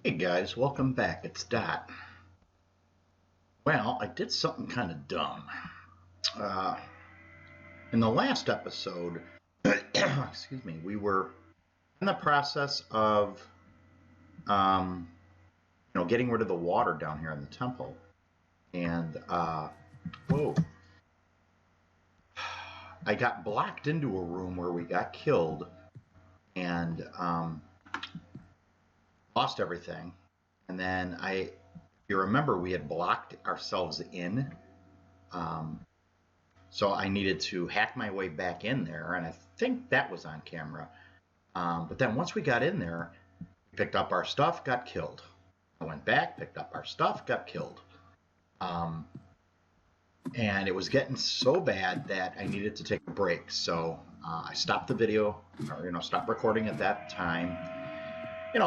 Hey guys, welcome back. It's Dot. Well, I did something kind of dumb. Uh, in the last episode, excuse me, we were in the process of, um, getting rid of the water down here in the temple. And, whoa, I got blocked into a room where we got killed and lost everything. And then if you remember, we had blocked ourselves in. So I needed to hack my way back in there, and I think that was on camera. But then once we got in there, we picked up our stuff, got killed. I went back, picked up our stuff, got killed. And it was getting so bad that I needed to take a break. So I stopped the video, or stopped recording at that time.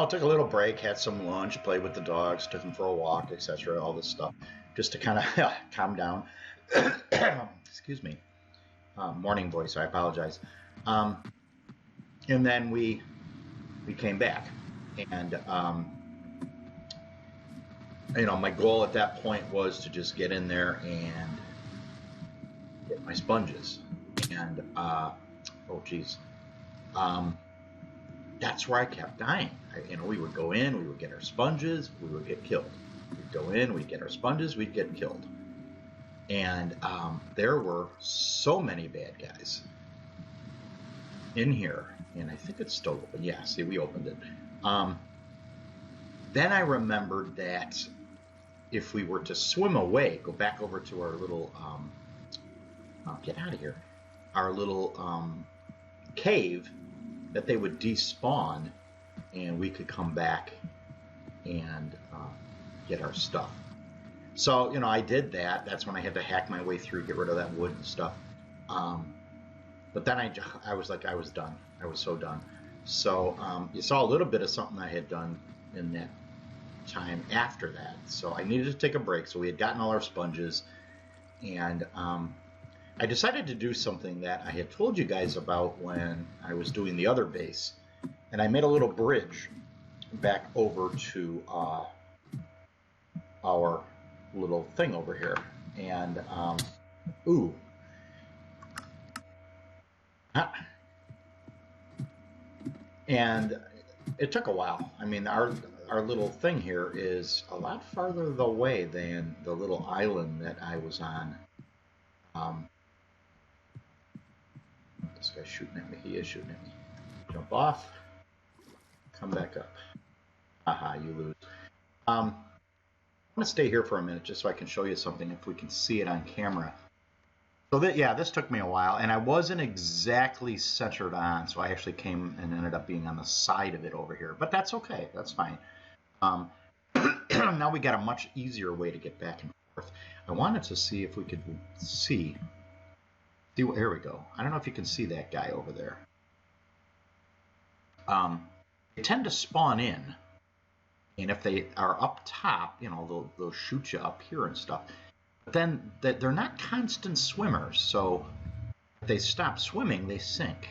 Took a little break, had some lunch, played with the dogs, took them for a walk, etc. All this stuff, just to kind of calm down. Excuse me. Morning voice, I apologize. And then we came back. And, my goal at that point was to just get in there and get my sponges. And, oh, geez. That's where I kept dying. We would go in, we would get our sponges, we would get killed. We'd go in, we'd get our sponges, we'd get killed. And there were so many bad guys in here. And I think it's still open. Yeah, see, we opened it. Then I remembered that if we were to swim away, go back over to our little, get out of here, our little cave, that they would despawn and we could come back and get our stuff. So, I did that. That's when I had to hack my way through, get rid of that wood and stuff. But then I was like, I was done. I was so done. So you saw a little bit of something I had done in that time after that. So I needed to take a break. So we had gotten all our sponges. And I decided to do something that I had told you guys about when I was doing the other base. And I made a little bridge back over to our little thing over here. And, ooh. And it took a while. I mean, our little thing here is a lot farther away than the little island that I was on. This guy's shooting at me. He is shooting at me. Jump off. Come back up. Aha, you lose. I'm going to stay here for a minute just so I can show you something if we can see it on camera. So this took me a while, and I wasn't exactly centered on, so I actually came and ended up being on the side of it over here. But that's okay. That's fine. Now we got a much easier way to get back and forth. I wanted to see if we could see. Here we go. I don't know if you can see that guy over there. They tend to spawn in. And if they are up top, they'll shoot you up here and stuff. But then they're not constant swimmers, so if they stop swimming, they sink.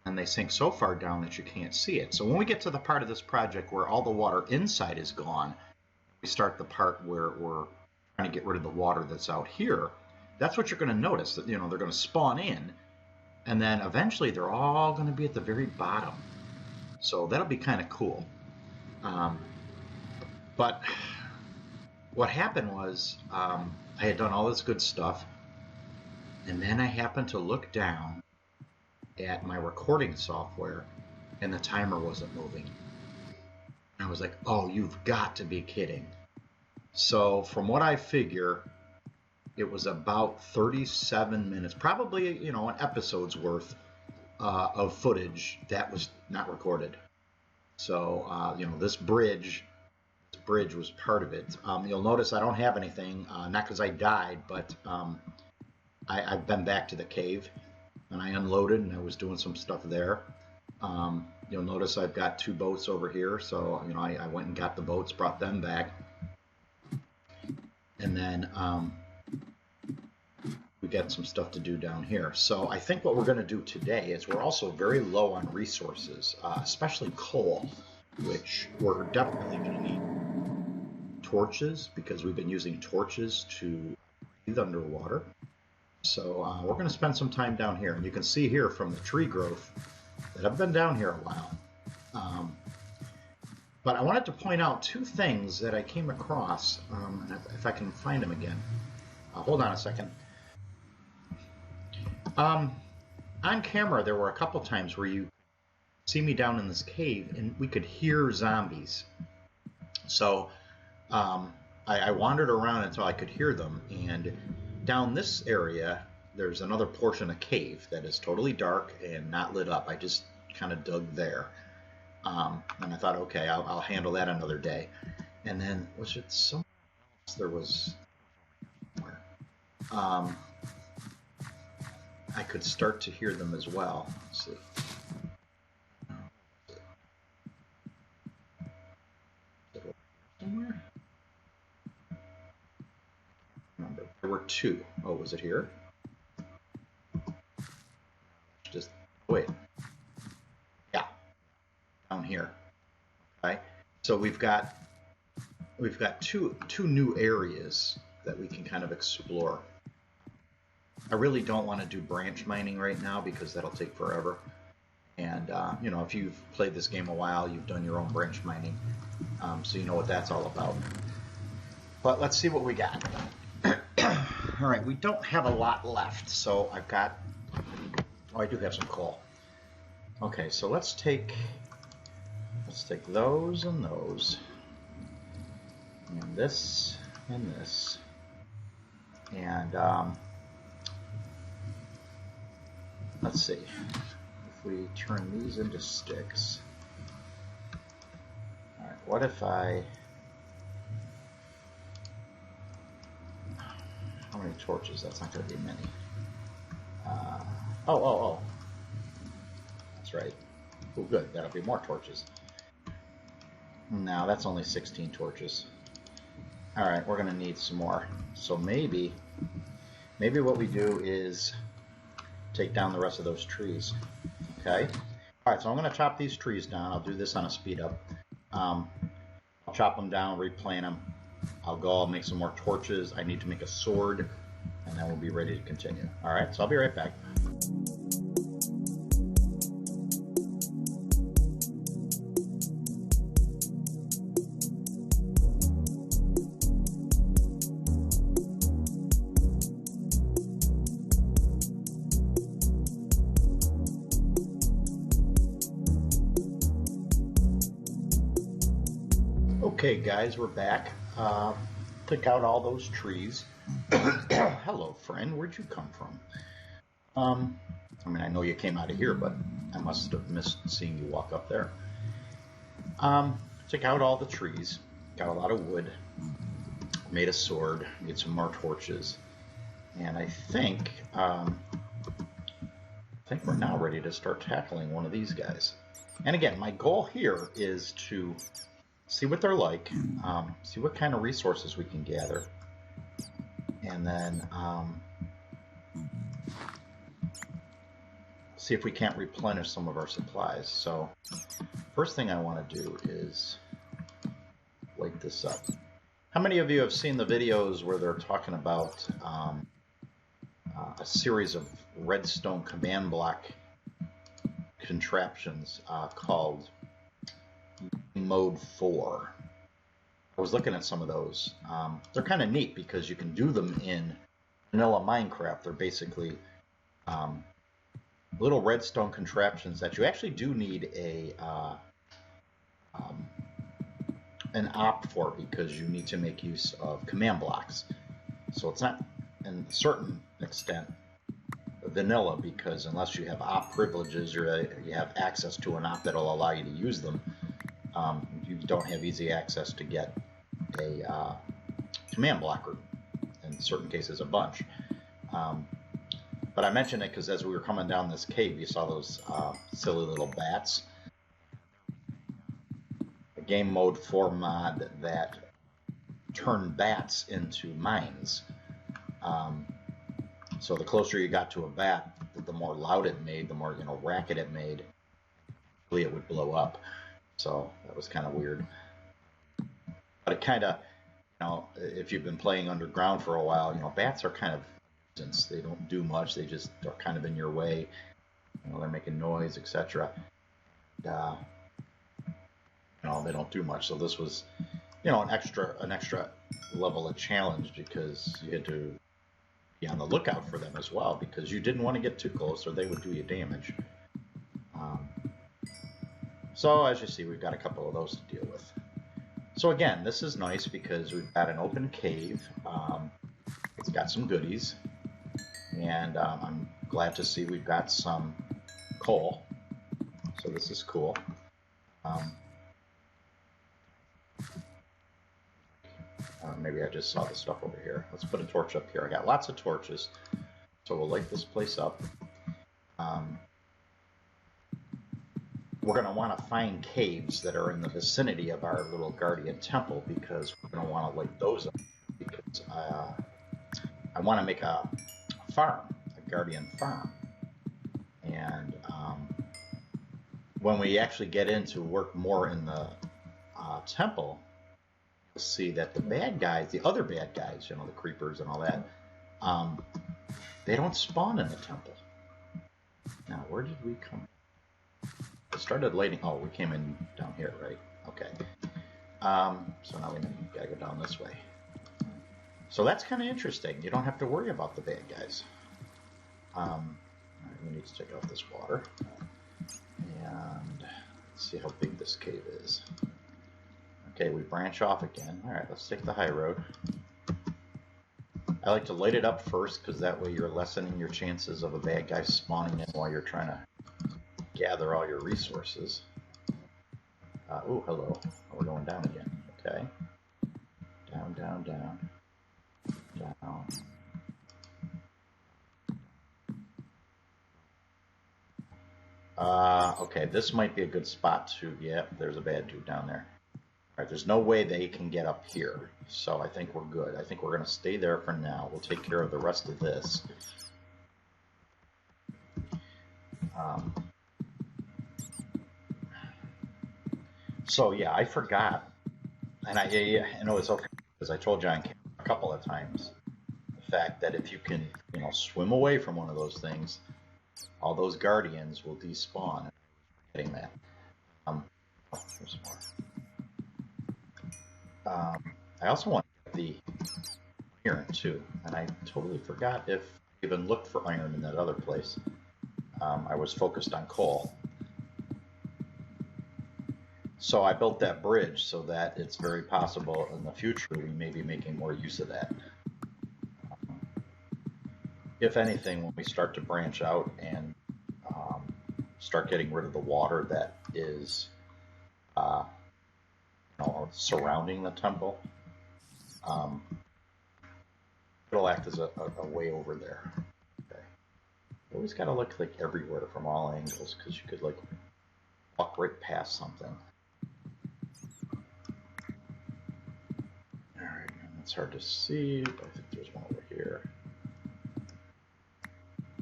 And they sink so far down that you can't see it. So when we get to the part of this project where all the water inside is gone, we start the part where we're trying to get rid of the water that's out here. That's what you're going to notice, that they're going to spawn in, and then eventually they're all going to be at the very bottom. So that'll be kind of cool. But what happened was I had done all this good stuff, and then I happened to look down at my recording software, and the timer wasn't moving. I was like, oh, you've got to be kidding. So from what I figure, it was about 37 minutes, probably, an episode's worth of footage that was not recorded. So, this bridge was part of it. You'll notice I don't have anything, not because I died, but I've been back to the cave, and I unloaded, and I was doing some stuff there. You'll notice I've got 2 boats over here, so, I went and got the boats, brought them back. And then we got some stuff to do down here. So I think what we're going to do today is we're also very low on resources, especially coal. which we're definitely going to need torches because we've been using torches to breathe underwater. So we're going to spend some time down here. And you can see here from the tree growth that I've been down here a while. But I wanted to point out two things that I came across, if I can find them again. Hold on a second. On camera, there were a couple times where you see me down in this cave and we could hear zombies. So I wandered around until I could hear them. And down this area, there's another portion of cave that is totally dark and not lit up. I just kind of dug there. And I thought, okay, I'll handle that another day. And then, was it somewhere else? There was, I could start to hear them as well. Let's see. Somewhere? Remember, there were two. Oh, was it here? Just wait. Yeah, down here. Okay, so we've got two new areas that we can kind of explore. I really don't want to do branch mining right now because that'll take forever. And you know, if you've played this game a while, you've done your own branch mining, so you know what that's all about. But let's see what we got. All right, we don't have a lot left, so I've got. Oh, I do have some coal. Okay, so let's take those and those, and this and this, and let's see if we turn these into sticks. All right, what if I? How many torches? That's not going to be many. Oh. That's right. Oh, good. That'll be more torches. No, that's only 16 torches. All right, we're going to need some more. So maybe what we do is take down the rest of those trees. Okay? All right, so I'm going to chop these trees down. I'll do this on a speed up. I'll chop them down, replant them. I'll make some more torches. I need to make a sword, and then we'll be ready to continue. All right, so I'll be right back. Okay, guys, we're back. Took out all those trees. Hello, friend. Where'd you come from? I mean, I know you came out of here, but I must have missed seeing you walk up there. Took out all the trees. Got a lot of wood. Made a sword. Made some more torches. And I think we're now ready to start tackling one of these guys. And again, my goal here is to see what they're like, see what kind of resources we can gather, and then see if we can't replenish some of our supplies. So first thing I want to do is light this up. How many of you have seen the videos where they're talking about a series of redstone command block contraptions called Mode 4? I was looking at some of those. They're kind of neat because you can do them in vanilla Minecraft. They're basically little redstone contraptions that you actually do need an op for, because you need to make use of command blocks. So it's not, in a certain extent, vanilla, because unless you have op privileges, you have access to an op that'll allow you to use them. You don't have easy access to get a command blocker, in certain cases a bunch. But I mention it because as we were coming down this cave, you saw those silly little bats. A game mode 4 mod that turned bats into mines. So the closer you got to a bat, the more loud it made, the more racket it made. It would blow up. So that was kind of weird. But it kind of, if you've been playing underground for a while, bats are kind of, since they don't do much, they just are kind of in your way. They're making noise, etc. Uh, they don't do much. So this was, an extra level of challenge because you had to be on the lookout for them as well because you didn't want to get too close or they would do you damage. So as you see, we've got a couple of those to deal with. So again, this is nice because we've got an open cave. It's got some goodies, and I'm glad to see we've got some coal. So this is cool. Maybe I just saw the stuff over here. Let's put a torch up here. I got lots of torches, so we'll light this place up. We're going to want to find caves that are in the vicinity of our little guardian temple because we're going to want to light those up because I want to make a farm, a guardian farm. And when we actually get into work more in the temple, you'll see that the bad guys, the other bad guys, the creepers and all that, they don't spawn in the temple. Now, where did we come? It started lighting. Oh, we came in down here, right? Okay. So now we gotta go down this way. So that's kind of interesting. You don't have to worry about the bad guys. All right, we need to take off this water. And let's see how big this cave is. Okay, we branch off again. All right, let's take the high road. I like to light it up first because that way you're lessening your chances of a bad guy spawning in while you're trying to gather all your resources. Oh, hello. Oh, we're going down again. Okay. Down, down, down. Down. Okay, this might be a good spot to... Yep, there's a bad dude down there. All right, there's no way they can get up here, so I think we're good. I think we're going to stay there for now. We'll take care of the rest of this. So yeah, I forgot, and I know it's okay because I told you on camera a couple of times the fact that if you can, swim away from one of those things, all those guardians will despawn. Getting that. Oh, there's more. I also want the iron too, and I totally forgot if I even looked for iron in that other place. I was focused on coal. So I built that bridge so that it's very possible in the future we may be making more use of that. If anything, when we start to branch out and start getting rid of the water that is surrounding the temple, it'll act as a way over there. Okay. You always got to look like everywhere from all angles because you could like walk right past something. Alright, it's hard to see, but I think there's one over here.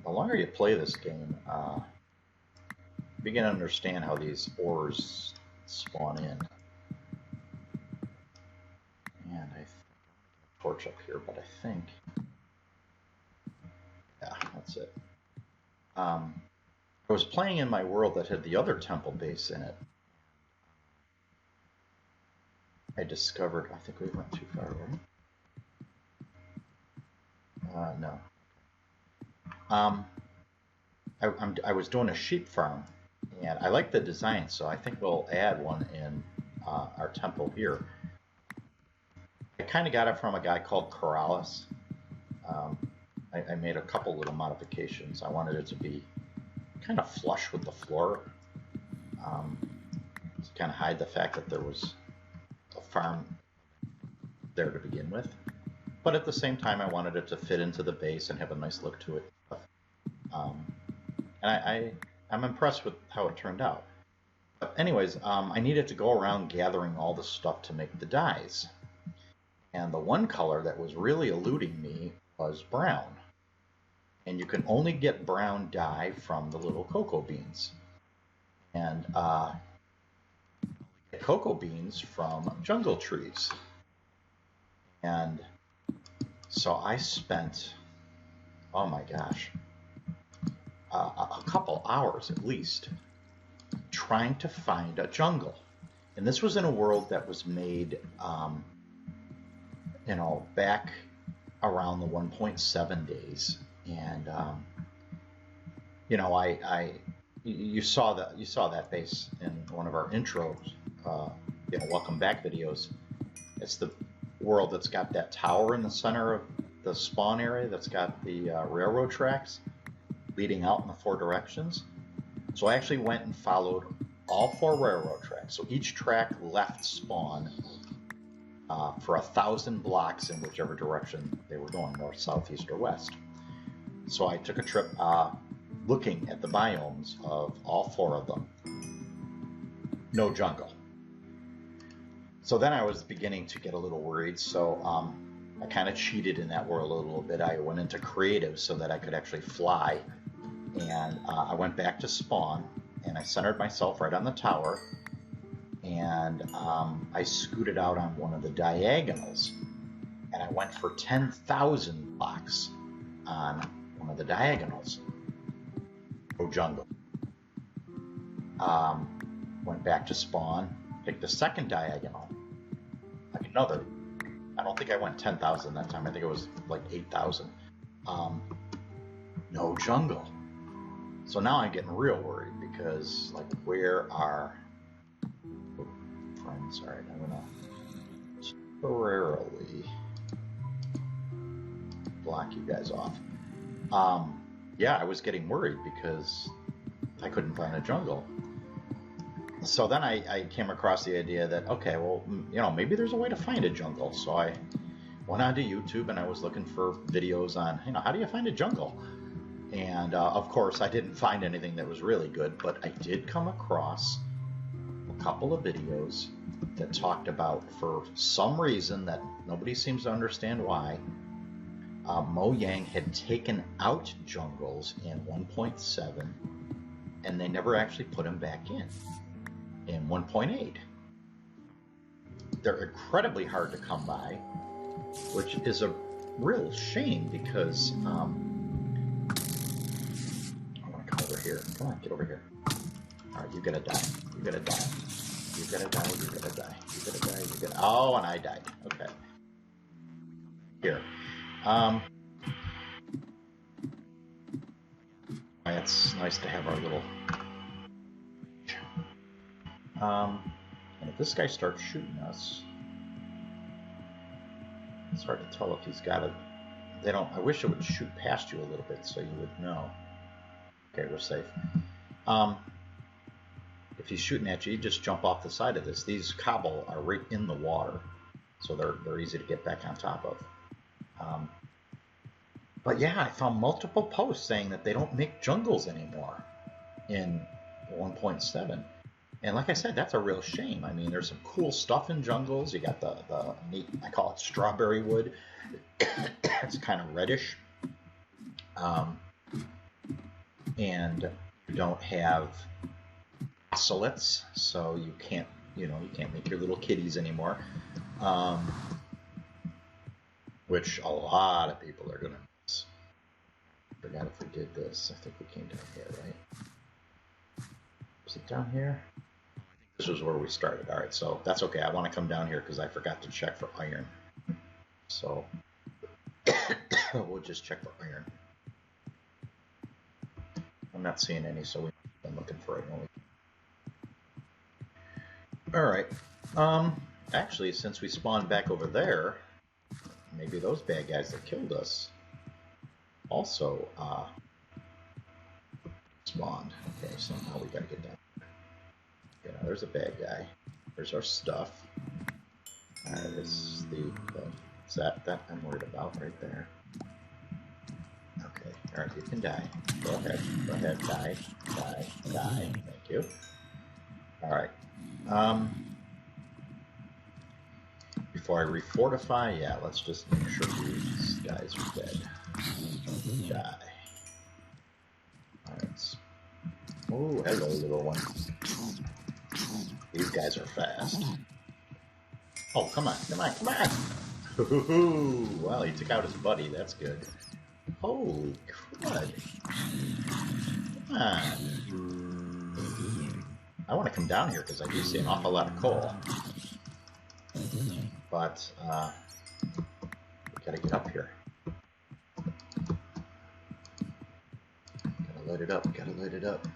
The longer you play this game, you begin to understand how these ores spawn in. And I torch up here, but I think, yeah, that's it. I was playing in my world that had the other temple base in it. I discovered, I think we went too far, right? No. I was doing a sheep farm, and I like the design, so I think we'll add one in our temple here. I kind of got it from a guy called Corrales. I made a couple little modifications. I wanted it to be kind of flush with the floor, to kind of hide the fact that there was a farm there to begin with. But at the same time, I wanted it to fit into the base and have a nice look to it. And I'm impressed with how it turned out. But anyways, I needed to go around gathering all the stuff to make the dyes. And the one color that was really eluding me was brown. And you can only get brown dye from the little cocoa beans. And cocoa beans from jungle trees. And so I spent, oh my gosh, a couple hours at least trying to find a jungle. And this was in a world that was made, back around the 1.7 days. And, you saw that base in one of our intros, welcome back videos. It's the world that's got that tower in the center of the spawn area that's got the railroad tracks leading out in the 4 directions. So I actually went and followed all 4 railroad tracks. So each track left spawn for 1,000 blocks in whichever direction they were going, north, south, east, or west. So I took a trip looking at the biomes of all 4 of them. No jungle. So then I was beginning to get a little worried, so I kind of cheated in that world a little bit. I went into creative so that I could actually fly, and I went back to spawn, and I centered myself right on the tower, and I scooted out on one of the diagonals, and I went for 10,000 blocks on one of the diagonals. No jungle. Went back to spawn, picked the second diagonal, like another. I don't think I went 10,000 that time. I think it was like 8,000. No jungle. So now I'm getting real worried because, like, where are friends? All right, I'm gonna temporarily block you guys off. Yeah, I was getting worried because I couldn't find a jungle. So then I came across the idea that, okay, well, maybe there's a way to find a jungle. So I went onto YouTube and I was looking for videos on, how do you find a jungle? And of course, I didn't find anything that was really good, but I did come across a couple of videos that talked about, for some reason that nobody seems to understand why, Mojang had taken out jungles in 1.7 and they never actually put them back in 1.8. They're incredibly hard to come by, which is a real shame because I want to come over here. Come on, get over here. All right, you gotta die. You gotta die. You gotta die. You gotta die. You gotta die. You gotta. Oh, and I died. Okay. Here. It's nice to have our little. And if this guy starts shooting us, it's hard to tell if he's got a. They don't. I wish it would shoot past you a little bit so you would know. Okay, we're safe. If he's shooting at you, you just jump off the side of this. These cobble are right in the water, so they're easy to get back on top of. But yeah, I found multiple posts saying that they don't make jungles anymore in 1.7. And like I said, that's a real shame. I mean, there's some cool stuff in jungles. You got the neat, I call it strawberry wood. It's kind of reddish. And you don't have ocelots, so you can't make your little kitties anymore. Which a lot of people are gonna miss. I forgot if we did this. I think we came down here, right? Was it down here? This was where we started. All right, so that's okay. I want to come down here because I forgot to check for iron. So we'll just check for iron. I'm not seeing any, so I'm looking for it. All right. Actually, since we spawned back over there, maybe those bad guys that killed us also spawned. Okay, so now we gotta get down. Yeah, there's a bad guy. There's our stuff. This is that I'm worried about right there. Okay, all right, you can die. Go ahead, die. Thank you. All right. Before I refortify, yeah, let's just make sure these guys are dead. Die. All right. Oh, hello, little one. These guys are fast. Oh, come on, come on, come on! Ooh, well, he took out his buddy. That's good. Holy crud! Come on. I want to come down here because I do see an awful lot of coal. But we gotta get up here. Gotta light it up. Gotta light it up.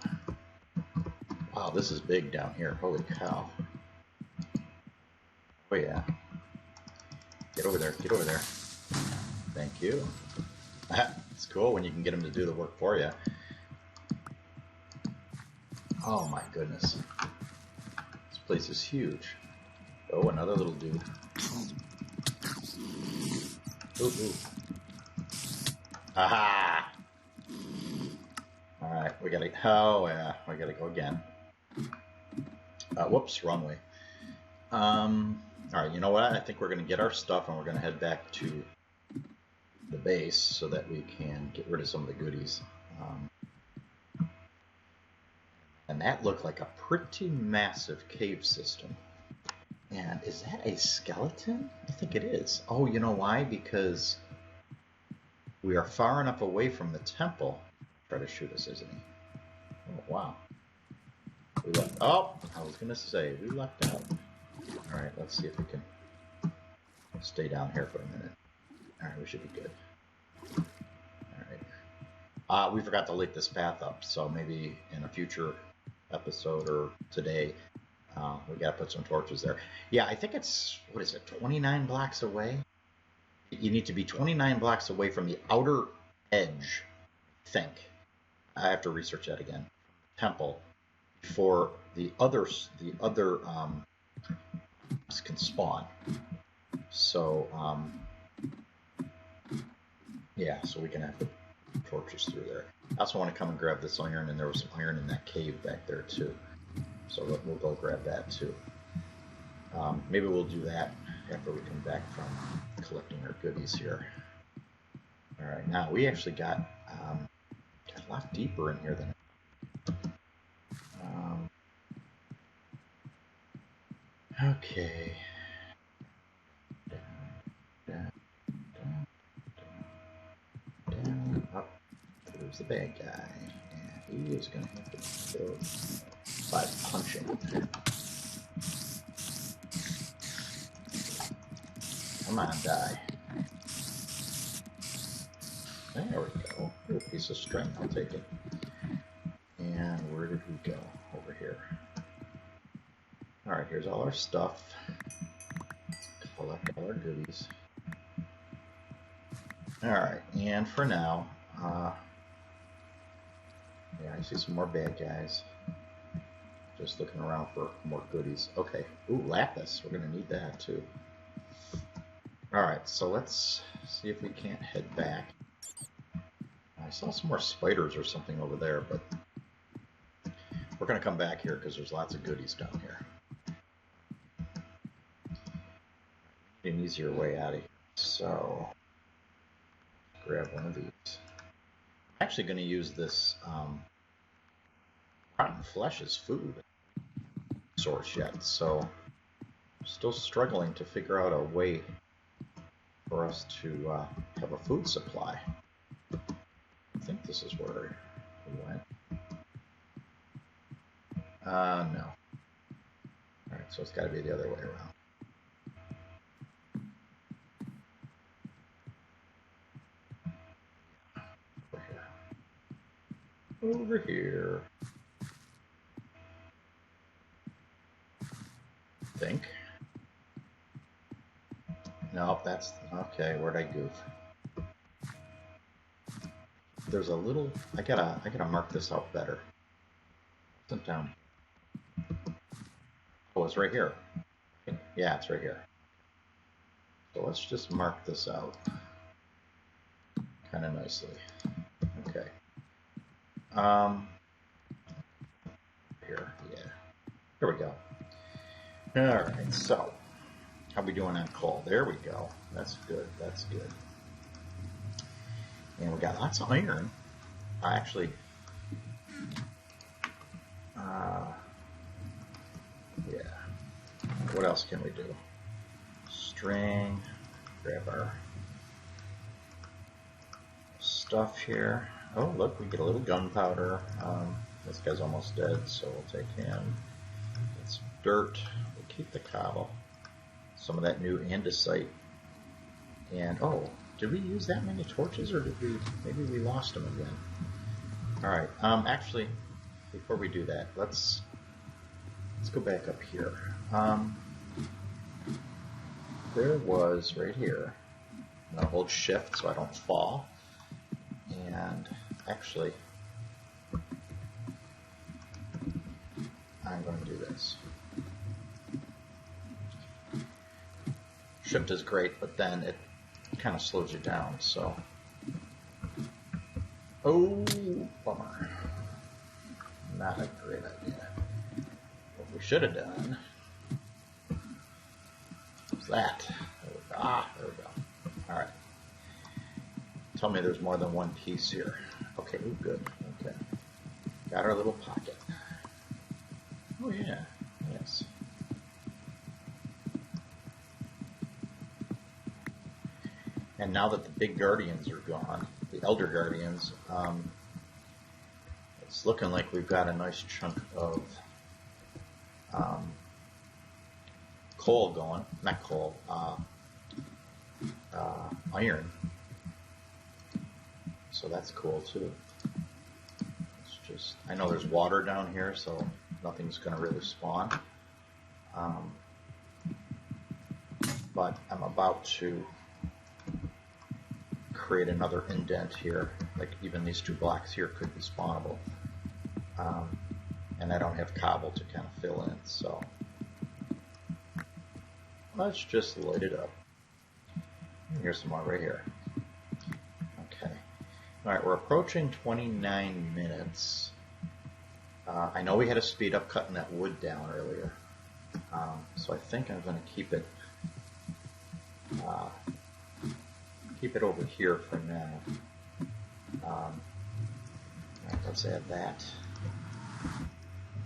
Wow, this is big down here. Holy cow! Oh yeah. Get over there. Get over there. Thank you. It's cool when you can get them to do the work for you. Oh my goodness. This place is huge. Oh, another little dude. Ooh, ooh. Aha! Alright, we gotta... Oh, yeah. We gotta go again. Whoops, wrong way. Alright, you know what? I think we're gonna get our stuff and we're gonna head back to the base so that we can get rid of some of the goodies. And that looked like a pretty massive cave system. And is that a skeleton? I think it is. Oh, you know why? Because we are far enough away from the temple. Try to shoot us, isn't he? Oh, wow. We left. Oh, I was going to say, we left out. All right, let's see if we can stay down here for a minute. All right, we should be good. All right. We forgot to light this path up, so maybe in a future episode or today, we got to put some torches there. Yeah, I think it's, what is it, 29 blocks away? You need to be 29 blocks away from the outer edge, I think. I have to research that again. Temple, before the other can spawn. So, yeah, so we can have the torches through there. I also want to come and grab this iron, and there was some iron in that cave back there too. So we'll go grab that too. Maybe we'll do that after we come back from collecting our goodies here. All right, now we actually got a lot deeper in here than. Okay. Down, up. There's the bad guy, and he is going to have to be killed by punching. Come on, die. There we go. Ooh, piece of string, I'll take it. And where did we go? Over here. Alright, here's all our stuff. Collect all our goodies. Alright, and for now, yeah, I see some more bad guys. Just looking around for more goodies. Okay. Ooh, lapis. We're going to need that too. Alright, so let's see if we can't head back. I saw some more spiders or something over there, but we're going to come back here because there's lots of goodies down here. An easier way out of here. So, grab one of these. I'm actually going to use this rotten flesh as food source yet, so I'm still struggling to figure out a way for us to have a food supply. I think this is where we went. No. Alright, so it's got to be the other way around. Over here. I think. Nope, that's okay. Where'd I goof? There's a little. I gotta mark this out better. Sit down. Oh, it's right here. Yeah, it's right here. So let's just mark this out kind of nicely. Okay. Here, yeah. Here we go. All right, so how we doing on coal? There we go. That's good. That's good. And we got lots of iron. Actually, yeah. else can we do? String, grab our stuff here. Oh, look, we get a little gunpowder. This guy's almost dead, so we'll take him. It's dirt. We'll keep the cobble. Some of that new andesite. And, oh, did we use that many torches, or did we, maybe we lost them again? Alright, actually, before we do that, let's go back up here. There was, right here, I'm going to hold shift so I don't fall. And actually, I'm going to do this. Shift is great, but then it kind of slows you down, so. Oh, bummer. Not a great idea. What we should have done was that. There we go. Ah, there we go. All right. Tell me there's more than one piece here. Okay, good. Okay. Got our little pocket. Oh, yeah. Yes. And now that the big guardians are gone, the elder guardians, it's looking like we've got a nice chunk of coal going. Not coal, iron. So that's cool too. It's just, I know there's water down here, so nothing's going to really spawn. But I'm about to create another indent here. Like even these 2 blocks here could be spawnable. And I don't have cobble to kind of fill in, so let's just light it up. Here's some more right here. Okay. Alright, we're approaching 29 minutes. I know we had to speed up cutting that wood down earlier. So I think I'm going to keep it over here for now. Right, let's add that.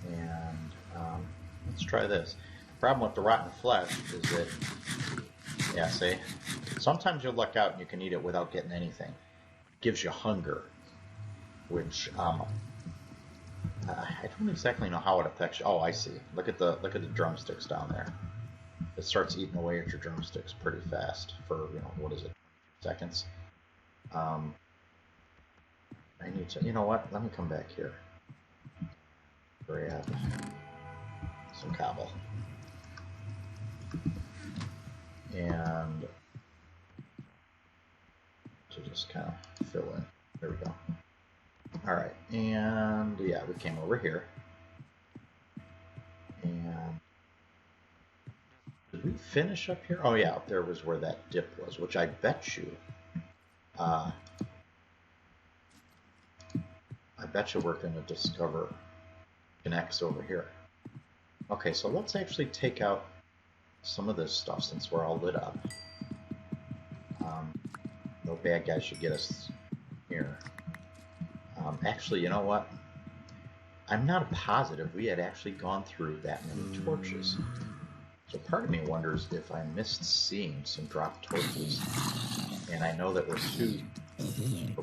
And let's try this. The problem with the rotten flesh is that, yeah, see? Sometimes you'll luck out and you can eat it without getting anything. It gives you hunger, which I don't exactly know how it affects you. Oh, I see. Look at the drumsticks down there. It starts eating away at your drumsticks pretty fast for, what is it, seconds? I need to, you know what? Let me come back here. Grab some cobble. And to just kind of fill in. There we go. Alright, and yeah, we came over here. And did we finish up here? Oh yeah, up there was where that dip was, which I bet you we're going to discover connects over here. Okay, so let's actually take out some of this stuff since we're all lit up. No bad guys should get us here. Actually, you know what? I'm not positive we had actually gone through that many torches. So part of me wonders if I missed seeing some dropped torches. And I know that we're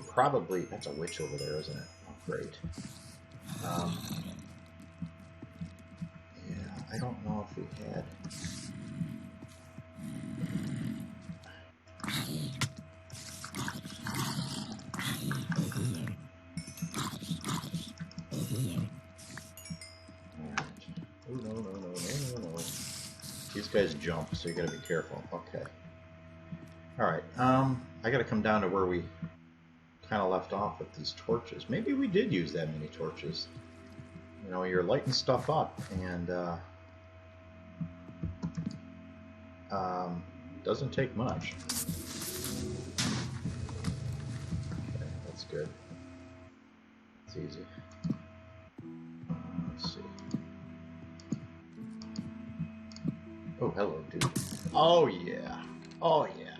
probably, that's a witch over there, isn't it? Oh, great. Yeah, I don't know if we had... Oh, no. These guys jump, so you gotta be careful. Okay. Alright, I gotta come down to where we kind of left off with these torches. Maybe we did use that many torches. You're lighting stuff up, and doesn't take much. Okay, that's good. It's easy. Let's see. Oh, hello, dude. Oh, yeah. Oh, yeah.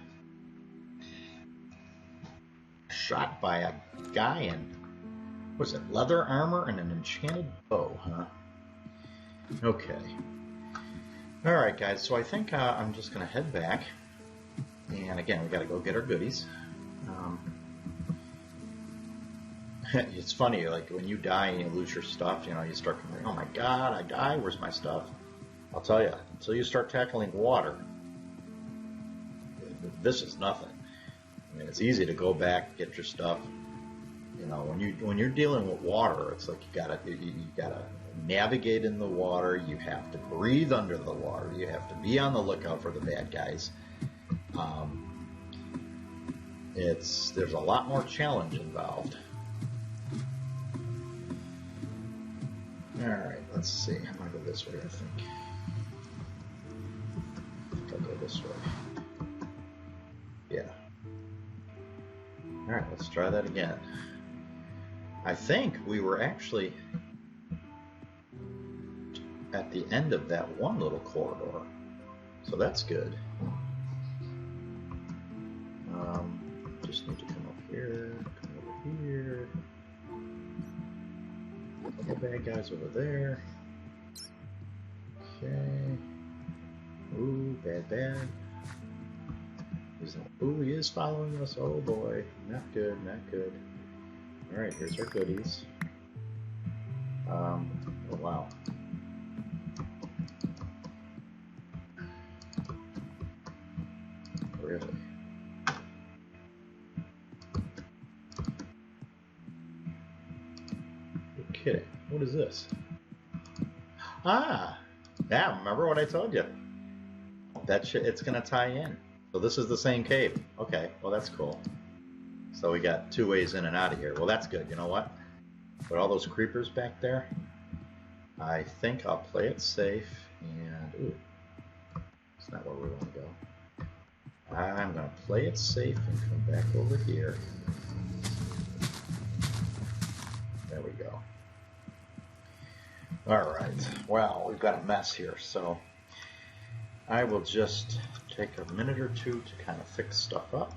Shot by a guy in, what's it, leather armor and an enchanted bow, huh? Okay. All right, guys, so I think I'm just going to head back. And again, we got to go get our goodies. It's funny, like when you die and you lose your stuff, you know, you start going, oh my God, I died, where's my stuff? I'll tell you, until you start tackling water, this is nothing. I mean, it's easy to go back, get your stuff. You know, when you're dealing with water, it's like you gotta navigate in the water. You have to breathe under the water. You have to be on the lookout for the bad guys. There's a lot more challenge involved. All right, let's see. I'm gonna go this way, I think. I'll go this way. Yeah. All right, let's try that again. I think we were actually at the end of that one little corridor, so that's good. Just need to come up here, come over here. Couple bad guys over there. Okay. Ooh, bad. Ooh, he is following us. Oh boy, not good, not good. All right, here's our goodies. Oh wow. Really? You're kidding. What is this? Ah! Yeah, remember what I told you. It's gonna tie in. So this is the same cave. Okay, well that's cool. So we got 2 ways in and out of here. Well, that's good. You know what? With all those creepers back there, I think I'll play it safe and... Ooh, it's not where we want to go. I'm going to play it safe and come back over here. There we go. All right. Well, we've got a mess here, so I will just take a minute or two to kind of fix stuff up.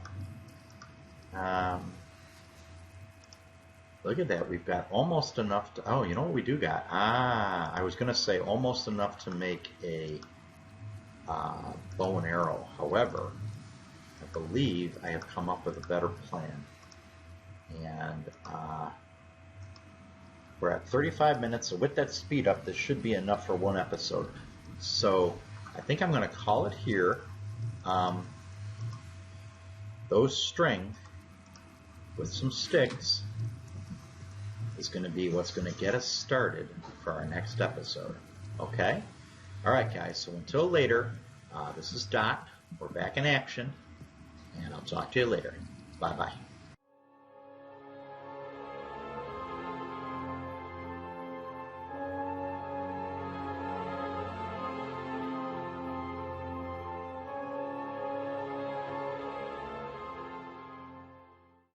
Look at that. We've got almost enough to... Oh, you know what we do got? I was going to say almost enough to make a bow and arrow. However, I believe I have come up with a better plan. And we're at 35 minutes, so with that speed up, this should be enough for one episode. So I think I'm going to call it here. Those string with some sticks is going to be what's going to get us started for our next episode. Okay? All right, guys. So until later, this is Dot. We're back in action, and I'll talk to you later. Bye-bye.